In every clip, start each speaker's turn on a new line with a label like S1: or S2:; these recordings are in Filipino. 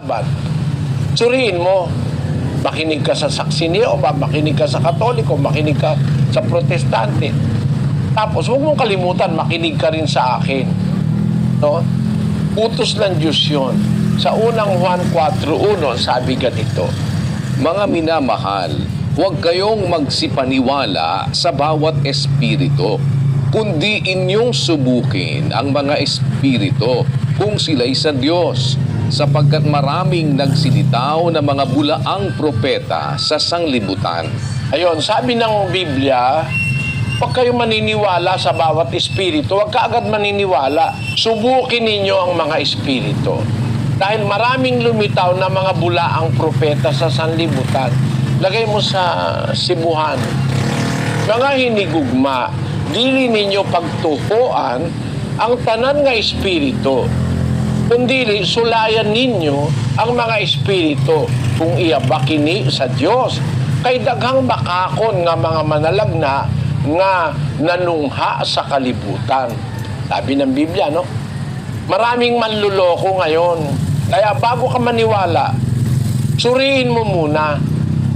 S1: laban. Suriin mo, makinig ka sa saksi ni Jehovah, makinig ka sa Katoliko, makinig ka sa Protestante. Tapos, huwag mong kalimutan, makinig ka rin sa akin. No? Utos ng Diyos yun. Sa unang Juan 4:1, sabi ganito,
S2: Mga minamahal, huwag kayong magsipaniwala sa bawat espiritu, kundi inyong subukin ang mga espiritu kung sila'y sa Diyos, sapagkat maraming nagsilitaw na mga bulaang propeta sa sanglibutan.
S1: ayun, sabi ng Biblia, huwag kayong maniniwala sa bawat espiritu. Huwag ka agad maniniwala. Subukin ninyo ang mga espiritu. Dahil maraming lumitaw na mga bulaang propeta sa sanlibutan. Lagay mo sa sibuhan. Mga hinigugma, dili ninyo pagtuhuan ang tanan nga espiritu. Kundi sulayan ninyo ang mga espiritu kung iaba kini sa Dios. Kay daghang bakakon nga mga manalagna nga nanungha sa kalibutan. Sabi ng Biblia, no? Maraming manluloko ngayon. Kaya bago ka maniwala, suriin mo muna.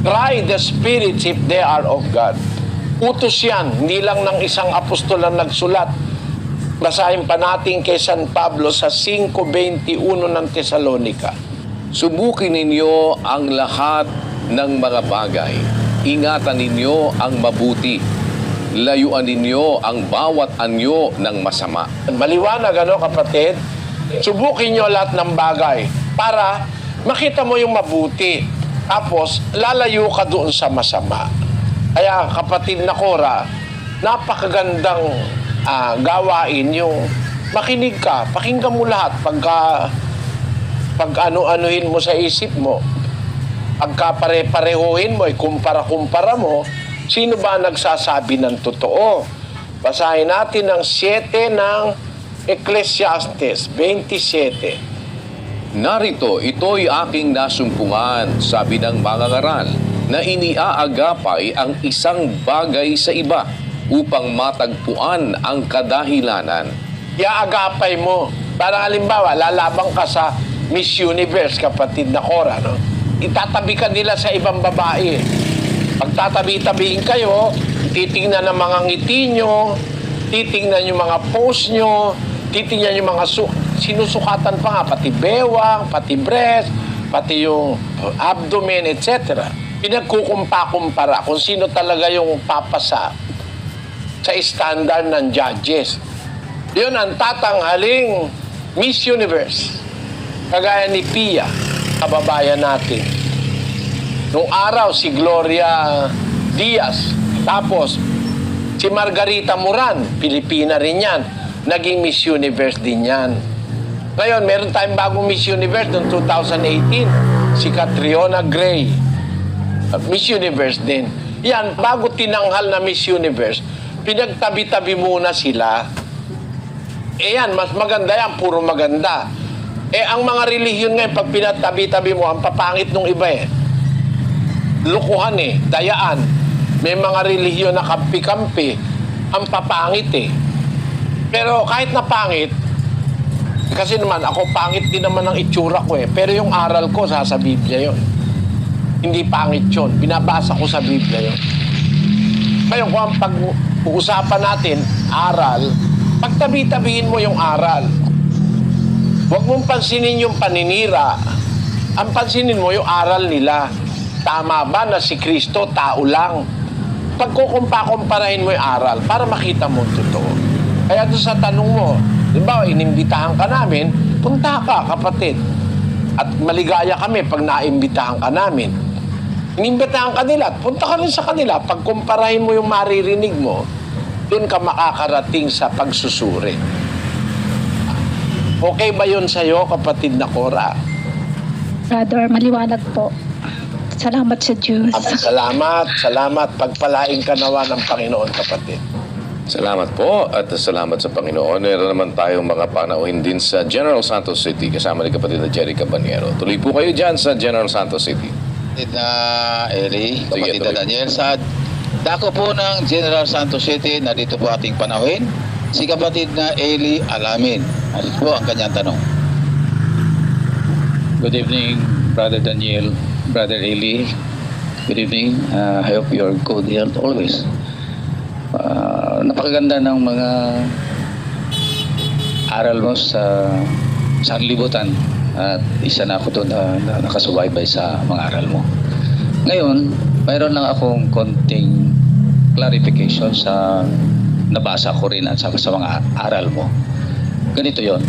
S1: Try the spirits if they are of God. Utos yan, hindi lang ng isang apostol ang nagsulat. Basahin pa natin kay San Pablo sa 5:21 ng Tesalonica.
S2: Subukin ninyo ang lahat ng mga bagay. Ingatan ninyo ang mabuti. Layuan ninyo ang bawat anyo ng masama.
S1: Maliwanag, ano kapatid? Subukin nyo lahat ng bagay para makita mo yung mabuti. Tapos, lalayo ka doon sa masama. Kaya, kapatid na Cora, napakagandang gawain yung makinig ka, pakinggan mo lahat pag ano-anuhin mo sa isip mo. Pagka pare-parehuhin mo, kumpara-kumpara mo, sino ba nagsasabi ng totoo? Basahin natin ang 7 ng Ecclesiastes 27.
S2: Narito, ito'y aking nasumpungan, sabi ng mangangaral, na iniaagapay ang isang bagay sa iba upang matagpuan ang kadahilanan.
S1: Iaagapay mo. Parang halimbawa, lalabang ka sa Miss Universe, kapatid na Cora, no? Itatabi ka nila sa ibang babae. Pagtatabi-tabihin kayo, titingnan ang mga ngiti nyo, titingnan yung mga pose nyo, titingnan yung mga sinusukatan pa nga, pati bewang, pati breast, pati yung abdomen, etc. Pinagkukumpa-kumpara kung sino talaga yung papasa sa standard ng judges. Yun ang tatanghaling Miss Universe. Kagaya ni Pia, kababayan natin. Nung araw, si Gloria Diaz. Tapos, si Margarita Moran, Pilipina rin yan. Naging Miss Universe din yan. Ngayon, meron tayong bagong Miss Universe noong 2018. Si Catriona Gray. Miss Universe din. Yan, bago tinanghal na Miss Universe, pinagtabi-tabi muna sila. Yan, mas maganda yan, puro maganda. Ang mga relihiyon ngayon, pag pinatabi-tabi mo, ang papangit nung iba lukuhan dayaan. May mga relihiyon na kampi-kampi, ang papangit Pero kahit na pangit, kasi naman ako pangit din naman ang itsura ko pero yung aral ko sa Biblia yon. Hindi pangit yon. Binabasa ko sa Biblia yon. Ngayon kung ang pag-uusapan natin, aral, pagtabi-tabihin mo yung aral. Huwag mong pansinin yung paninira. Ang pansinin mo yung aral nila. Tama ba na si Kristo tao lang? Pagkukumpa-kumparahin mo yung aral para makita mo totoo. Kaya doon sa tanong mo, diba, inimbitahan ka namin, punta ka, kapatid. At maligaya kami pag naimbitahan ka namin. Inimbitahan ka nila at punta ka rin sa kanila. Pagkumparahin mo yung maririnig mo, doon ka makakarating sa pagsusuri. Okay ba yun sa'yo, kapatid na Cora?
S3: Brother, maliwanag po. Salamat sa Diyos.
S1: Salamat. Pagpalain ka nawa ng Panginoon, kapatid.
S2: Salamat po at salamat sa Panginoon. Meron naman tayong mga panauhin din sa General Santos City kasama ni kapatid na Jerry Cabanyero. Tuloy po kayo dyan sa General Santos City.
S4: Kapatid na Eli, kapatid
S2: Sige,
S4: na Daniel, sa dako po ng General Santos City, narito po ating panauhin, si kapatid na Eli Alamin. Ano po ang kanyang tanong?
S5: Good evening, Brother Daniel, Brother Eli. Good evening. I hope you're good health always. Napakaganda ng mga aral mo sa sanlibutan at isa na ako doon na nakasubaybay sa mga aral mo. Ngayon, mayroon lang akong konting clarification sa nabasa ko rin at sa mga aral mo. Ganito yon.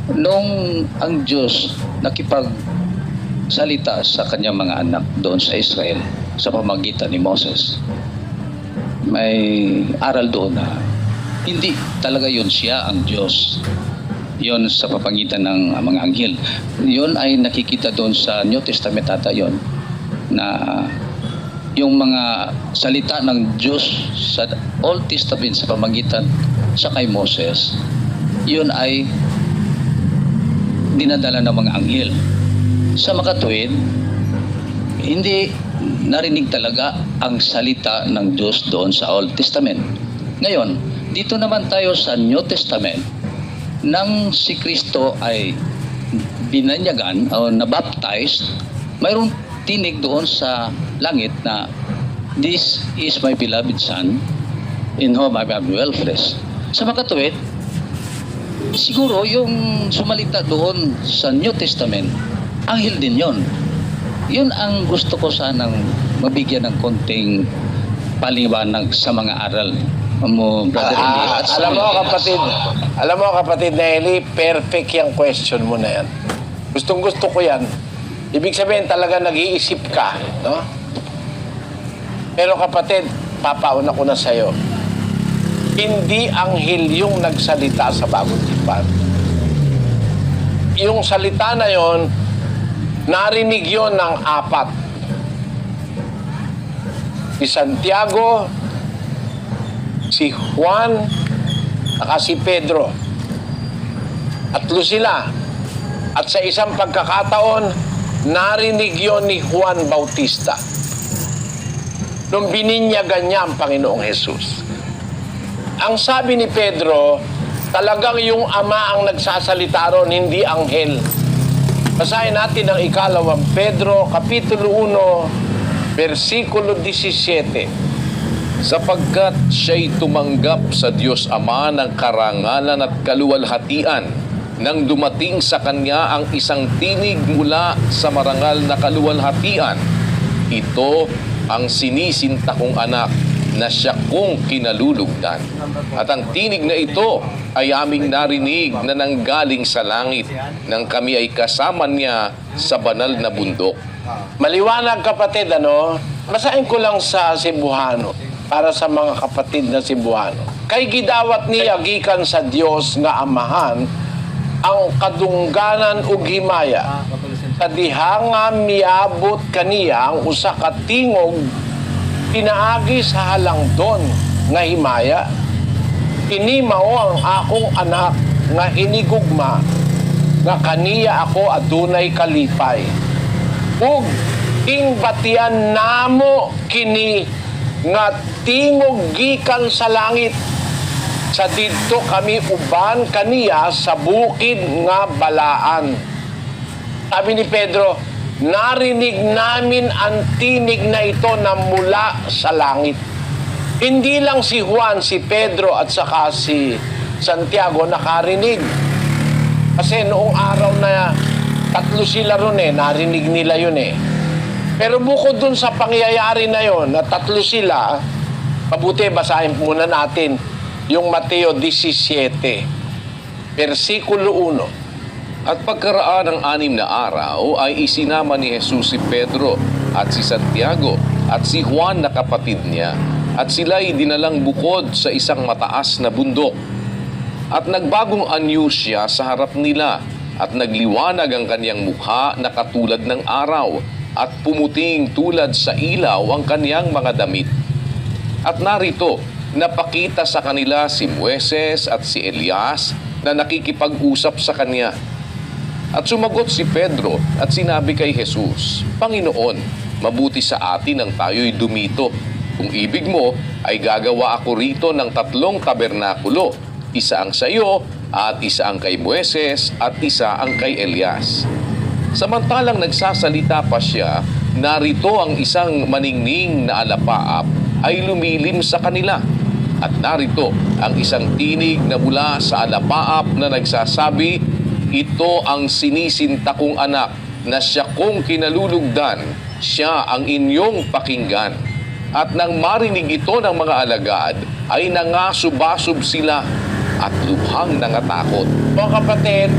S5: Nung ang Diyos nakipagsalita sa kanyang mga anak doon sa Israel sa pamamagitan ni Moses, may aral doon na hindi talaga yun siya ang Diyos. Yun sa papangitan ng mga anghel. Yun ay nakikita doon sa New Testament ata yun, na yung mga salita ng Diyos sa Old Testament sa pamamagitan sa kay Moses, yun ay dinadala ng mga anghel. Sa makatuwid, hindi narinig talaga ang salita ng Diyos doon sa Old Testament. Ngayon, dito naman tayo sa New Testament, nang si Kristo ay binanyagan o nabaptized, mayroong tinig doon sa langit na, "This is my beloved Son, in whom I am well pleased." Sa makatuwid, siguro yung sumalita doon sa New Testament, anghel din yon. Yun ang gusto ko sanang mabigyan ng konting paliwanag sa mga aral mo, Brother Eli. At sa
S1: Alam mo kapatid na Eli, perfect yung question mo na yan. Gustong gusto ko yan. Ibig sabihin talaga nag-iisip ka, no? Pero kapatid, papauna ko na sa'yo. Hindi anghel yung nagsalita sa Bagong Tipan. Yung salita na yon, narinig yon ng apat. Si Santiago, si Juan, at si Pedro. Tatlo sila. At sa isang pagkakataon, narinig yon ni Juan Bautista nung bininyagan niya ang Panginoong Jesus. Ang sabi ni Pedro, talagang yung Ama ang nagsasalita ron, hindi anghel. Basahin natin ang 2 Pedro, Kapitulo 1, versikulo 17.
S2: Sapagkat siya'y tumanggap sa Diyos Ama ng karangalan at kaluwalhatian nang dumating sa Kanya ang isang tinig mula sa marangal na kaluwalhatian. Ito ang sinisinta kong anak na siya kong kinalulugdan. At ang tinig na ito ay aming narinig na nanggaling sa langit nang kami ay kasama niya sa banal na bundok.
S1: Maliwanag kapatid, ano? Basahin ko lang sa Cebuano para sa mga kapatid na Cebuano. Kay gidawat niya gikan sa Dios nga Amahan ang kadungganan ug himaya. Sa diha nga miabot kaniya ang usa ka tingog pinaagi sa halangdon nga himaya. Kini mao ang akong anak nga hinigugma nga kaniya ako adunay kalipay. Ug ingbatian namo kini nga tingog gikan sa langit. Sa didto kami uban kaniya sa bukid nga balaan. Sabi ni Pedro, narinig namin ang tinig na ito na mula sa langit. Hindi lang si Juan, si Pedro at saka si Santiago nakarinig. Kasi noong araw na tatlo sila ron narinig nila yun Pero bukod dun sa pangyayari na yon na tatlo sila, mabuti basahin muna natin yung Mateo 17, versikulo 1.
S2: At pagkaraan ng 6 na araw ay isinama ni Jesus si Pedro at si Santiago at si Juan na kapatid niya at sila'y dinalang bukod sa isang mataas na bundok. At nagbagong anyo siya sa harap nila at nagliwanag ang kanyang mukha na katulad ng araw at pumuting tulad sa ilaw ang kanyang mga damit. At narito, napakita sa kanila si Moises at si Elias na nakikipag-usap sa kanya. At sumagot si Pedro at sinabi kay Jesus, Panginoon, mabuti sa atin ang tayo'y dumito. Kung ibig mo, ay gagawa ako rito ng 3 tabernakulo. Isa ang sa iyo, at isa ang kay Moises, at isa ang kay Elias. Samantalang nagsasalita pa siya, narito ang isang maningning na alapaap ay lumilim sa kanila. At narito ang isang tinig na mula sa alapaap na nagsasabi, ito ang sinisinta kong anak na siya kong kinalulugdan, siya ang inyong pakinggan. At nang marinig ito ng mga alagad, ay nangasubasub sila at lubhang nangatakot.
S1: Mga kapatid,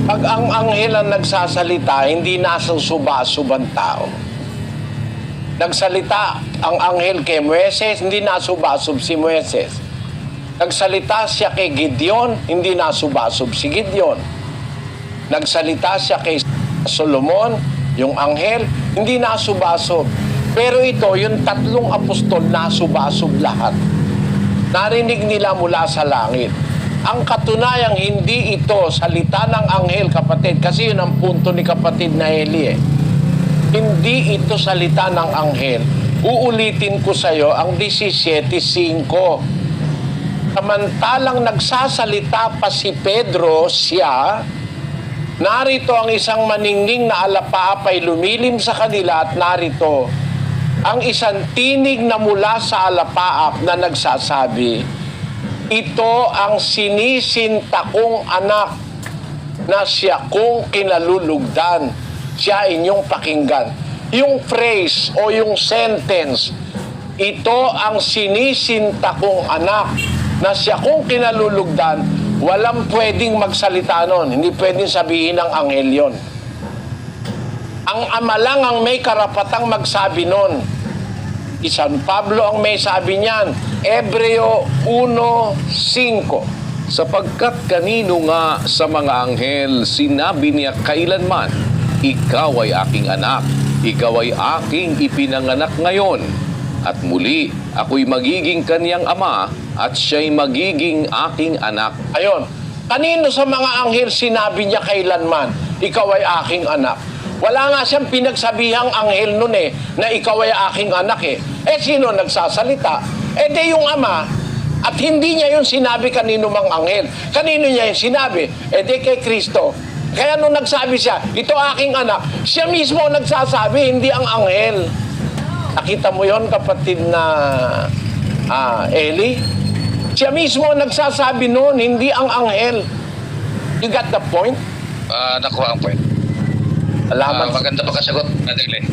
S1: pag ang anghel ang nagsasalita, hindi nasusubasub ang tao. Nagsalita ang anghel kay Moises, hindi nasubasub si Moises. Nagsalita siya kay Gideon, hindi nasubasub si Gideon. Nagsalita siya kay Solomon, yung anghel, hindi nasubasub. Pero ito, yung 3 apostol, nasubasub lahat. Narinig nila mula sa langit. Ang katunayang hindi ito salita ng anghel, kapatid, kasi yun ang punto ni kapatid na Eli. Hindi ito salita ng anghel. Uulitin ko sa iyo ang 17:5. Samantalang nagsasalita pa si Pedro, siya, narito ang isang maningning na alapaap ay lumilim sa kanila at narito ang isang tinig na mula sa alapaap na nagsasabi, ito ang sinisinta kong anak na siya kong kinalulugdan, siya inyong pakinggan. Yung phrase o yung sentence, ito ang sinisinta kong anak na siya kong kinalulugdan, walang pwedeng magsalita nun. Hindi pwedeng sabihin ng anghel yun. Ang ama lang ang may karapatang magsabi nun. San Pablo ang may sabi niyan, Hebreo 1:5.
S2: Sapagkat kanino nga sa mga anghel sinabi niya kailanman, ikaw ay aking anak, ikaw ay aking ipinanganak ngayon. At muli, ako'y magiging kaniyang ama at siya'y magiging aking anak.
S1: Ayon, kanino sa mga anghel sinabi niya kailanman, ikaw ay aking anak? Wala nga siyang pinagsabihang anghel nun na ikaw ay aking anak sino nagsasalita? Di yung ama. At hindi niya yung sinabi kanino mang anghel. Kanino niya yung sinabi? Di kay Kristo. Kaya nung nagsabi siya, ito aking anak, siya mismo ang nagsasabi, hindi ang anghel. Nakita mo yon kapatid na Eli? Siya mismo ang nagsasabi noon, hindi ang anghel. You got the point?
S5: Nakuha ang point.
S1: Salamat.
S5: Maganda pa kasagot, Madele.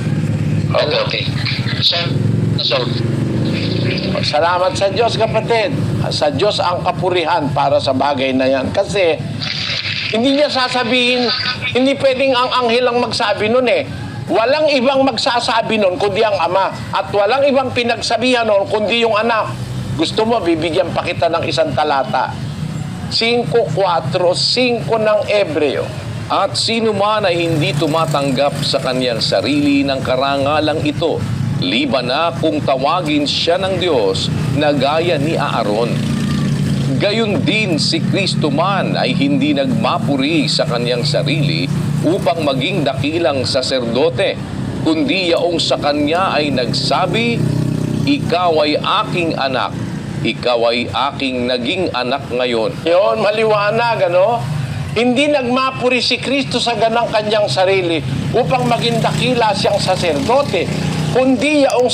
S5: Okay.
S1: Salamat sa Diyos, kapatid. Sa Diyos ang kapurihan para sa bagay na yan. Kasi, hindi niya sasabihin, hindi pwedeng ang anghel ang magsabi nun Walang ibang magsasabi nun kundi ang ama. At walang ibang pinagsabihan nun kundi yung anak. Gusto mo, bibigyan pa kita ng isang talata. 5:4, 5 ng Hebreo.
S2: At sino man ay hindi tumatanggap sa kanyang sarili ng karangalang ito, liban na kung tawagin siya ng Diyos na gaya ni Aaron. Gayon din si Kristo man ay hindi nagmapuri sa kanyang sarili upang maging dakilang saserdote, kundi yaong sa kanya ay nagsabi, ikaw ay aking anak, ikaw ay aking naging anak ngayon.
S1: Yun, maliwanag, Hindi nagmapuri si Kristo sa ganang kanyang sarili upang maging dakila siyang saserdote, kundi yaong